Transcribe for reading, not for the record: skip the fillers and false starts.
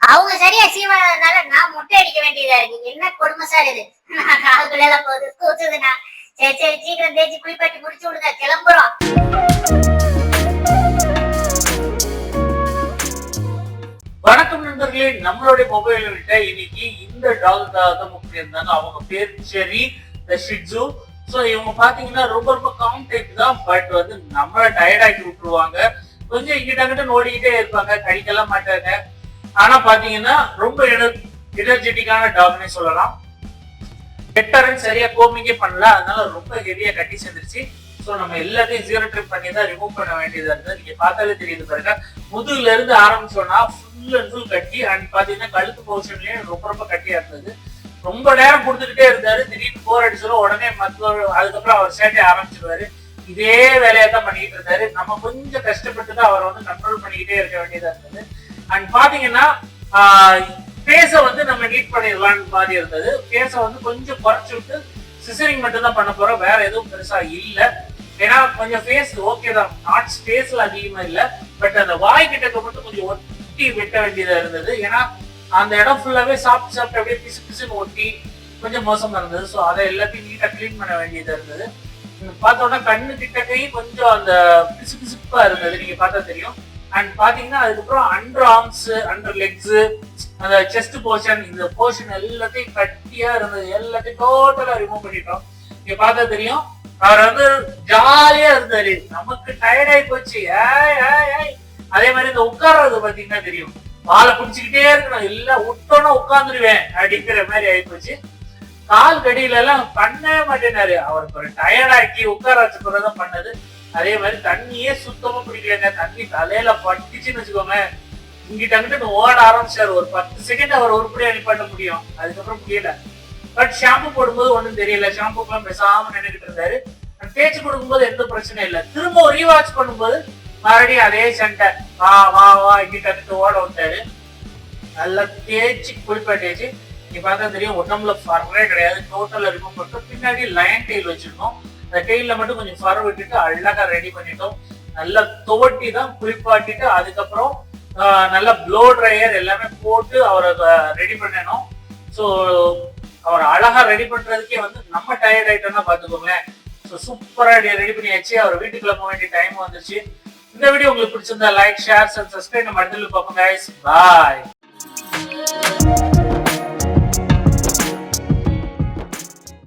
அவங்க சரியா சீவானதுனால நான் மொட்டை அடிக்க வேண்டியதா இருக்கு. என்ன கொடுமை சார் இது. கால்குள்ள போகுது கூத்துதுண்ணா. சரி சரி சீக்கிரம் தேய்ச்சி குளிப்பாட்டி முடிச்சு விடுங்க, கிளம்புறோம். வணக்கம் நண்பர்களே, நம்மளுடைய மொபைல்கிட்ட இன்னைக்கு இந்த டாகுக்காக தான் முக்கியம் இருந்தாங்க. அவங்க பேர் செரி தி ஷிட்சு. ஸோ இவங்க பாத்தீங்கன்னா ரொம்ப ரொம்ப காம் டைப் தான். பட் வந்து நம்மள டயர்ட் ஆக்கி விட்டுருவாங்க. கொஞ்சம் இங்கிட்ட அங்கிட்ட ஓடிக்கிட்டே இருப்பாங்க, கடிக்கலாம் மாட்டாங்க. ஆனா பாத்தீங்கன்னா ரொம்ப எனர்ஜெட்டிக்கான டாக்னே சொல்லலாம். பெட்டரன் சரியா கோமிங்கே பண்ணல, அதனால ரொம்ப ஹெவியா கட்டி சேர்ந்துருச்சு. ஸோ நம்ம எல்லாத்தையும் ஜீரோ ட்ரிப் பண்ணி தான் ரிமூவ் பண்ண வேண்டியதா இருந்தது. நீங்க பார்த்தாலே தெரியுது பாருங்க, முதுகுல இருந்து ஆரம்பிச்சோம்னா ஃபுல் அண்ட் ஃபுல் கட்டி. அண்ட் பாத்தீங்கன்னா கழுத்து போர்ஷன்லயே ரொம்ப ரொம்ப கட்டியா இருந்தது. ரொம்ப நேரம் கொடுத்துக்கிட்டே இருந்தாரு. திடீர்னு போர் அடிச்சிடும், உடனே அதுக்கப்புறம் அவர் சேட்டை ஆரம்பிச்சிருவாரு. இதே வேலையா தான் பண்ணிட்டு இருந்தாரு. நம்ம கொஞ்சம் கஷ்டப்பட்டு தான் அவரை வந்து கண்ட்ரோல் பண்ணிக்கிட்டே இருக்க வேண்டியதா இருந்தது. அண்ட் பாத்தீங்கன்னா பேச வந்து நம்ம நீட் பண்ணிடலான்னு மாதிரி இருந்தது. பேச வந்து கொஞ்சம் குறைச்சு விட்டு சிசரிங் மட்டும் தான் பண்ண போறோம், வேற எதுவும் பெருசா இல்ல. ஏன்னா கொஞ்சம் ஃபேஸ் ஓகே தான், நாட் ஸ்பேஸ்ல அதிகமா இல்ல. பட் அந்த வாய் கிட்ட மட்டும் கொஞ்சம் ஒட்டி வெட்ட வேண்டியதா இருந்தது. ஏன்னா அந்த இடம் ஃபுல்லாவே சாப்பிட்டு அப்படியே பிசு பிசுன்னு ஒட்டி கொஞ்சம் மோசமா இருந்தது. ஸோ அதை எல்லாத்தையும் நீட்டா கிளீன் பண்ண வேண்டியதா இருந்தது. பார்த்தோம்னா கண்ணு கிட்டக்கை கொஞ்சம் அந்த பிசு பிசுப்பா இருந்தது, நீங்க பார்த்தா தெரியும். அண்ட் பாத்தீங்கன்னா அதுக்கப்புறம் அண்டர் ஆர்ம்ஸ், அண்டர் லெக்ஸ், அந்த செஸ்ட் போர்ஷன், இந்த போர்ஷன் எல்லாத்தையும் கட்டியா இருந்தது. எல்லாத்தையும் டோட்டலா ரிமூவ் பண்ணிட்டோம். நீங்க பார்த்தா தெரியும், அவர் வந்து ஜாலியா இருந்தாரு. நமக்கு டயர்ட் ஆகி போச்சு. அதே மாதிரி இந்த உட்கார்றது பாத்தீங்கன்னா தெரியும், வாழை பிடிச்சுக்கிட்டே இருக்கணும், எல்லாம் விட்டோன்னா உட்கார்ந்துருவேன் அப்படிங்கிற மாதிரி ஆகி போச்சு. கால் கடியில எல்லாம் பண்ணவே மாட்டேனாரு. அவருக்கு ஒரு டயர்ட் ஆக்கி உட்கார வச்ச பிறகுதான் பண்ணது. அதே மாதிரி தண்ணியே சுத்தமா பிடிக்கலங்க. தண்ணி தலையில பட்டுச்சுன்னு வச்சுக்கோங்க, இங்கிட்ட அங்கிட்ட ஓட ஆரம்பிச்சாரு. ஒரு 10 செகண்ட் அவர் உருப்படியா நிப்பாட்ட முடியும், அதுக்கப்புறம் முடியல. பட் ஷாம்பு போடும்போது ஒண்ணும் தெரியல, ஷாம்புக்கெல்லாம் பேசாம நின்றுட்டு இருந்தாரு. தேய்ச்சி கொடுக்கும்போது எந்த பிரச்சனையும் இல்லை. திரும்ப ரீவாட்ச் பண்ணும்போது மறுபடியும் அதே சண்டை, வா வா வா இங்கிட்ட அங்கிட்ட ஓட விட்டாரு. நல்லா தேய்ச்சி குளிப்பாட்டியாச்சு. நீ பார்த்தா தெரியும், உடம்புல ஃபர்ரே கிடையாது, டோட்டலா ரிமூவ் பண்ணிட்டோம். பின்னாடி லயன் டெயில் வச்சிருக்கோம், அந்த டெயில மட்டும் கொஞ்சம் ஃபர் விட்டுட்டு அழகா ரெடி பண்ணிட்டோம். நல்லா துவட்டி தான் குளிப்பாட்டிட்டு அதுக்கப்புறம் நல்லா ப்ளோ ட்ரையர் எல்லாமே போட்டு அவரை ரெடி பண்ணணும். ஸோ அவர் அழகா ரெடி பண்றதுக்கே வந்து நம்ம டயர்ட் ஆயிட்டோம்னா பாத்துக்கோங்களேன். ஸோ சூப்பரா ரெடி பண்ணியாச்சு. அவர் வீட்டுக்குள்ள போக வேண்டிய டைம் வந்துச்சு. இந்த வீடியோ உங்களுக்கு பிடிச்சிருந்தா லைக், ஷேர், சப்ஸ்கிரைப். நம்ம அடுத்த பார்ப்போம். பாய்.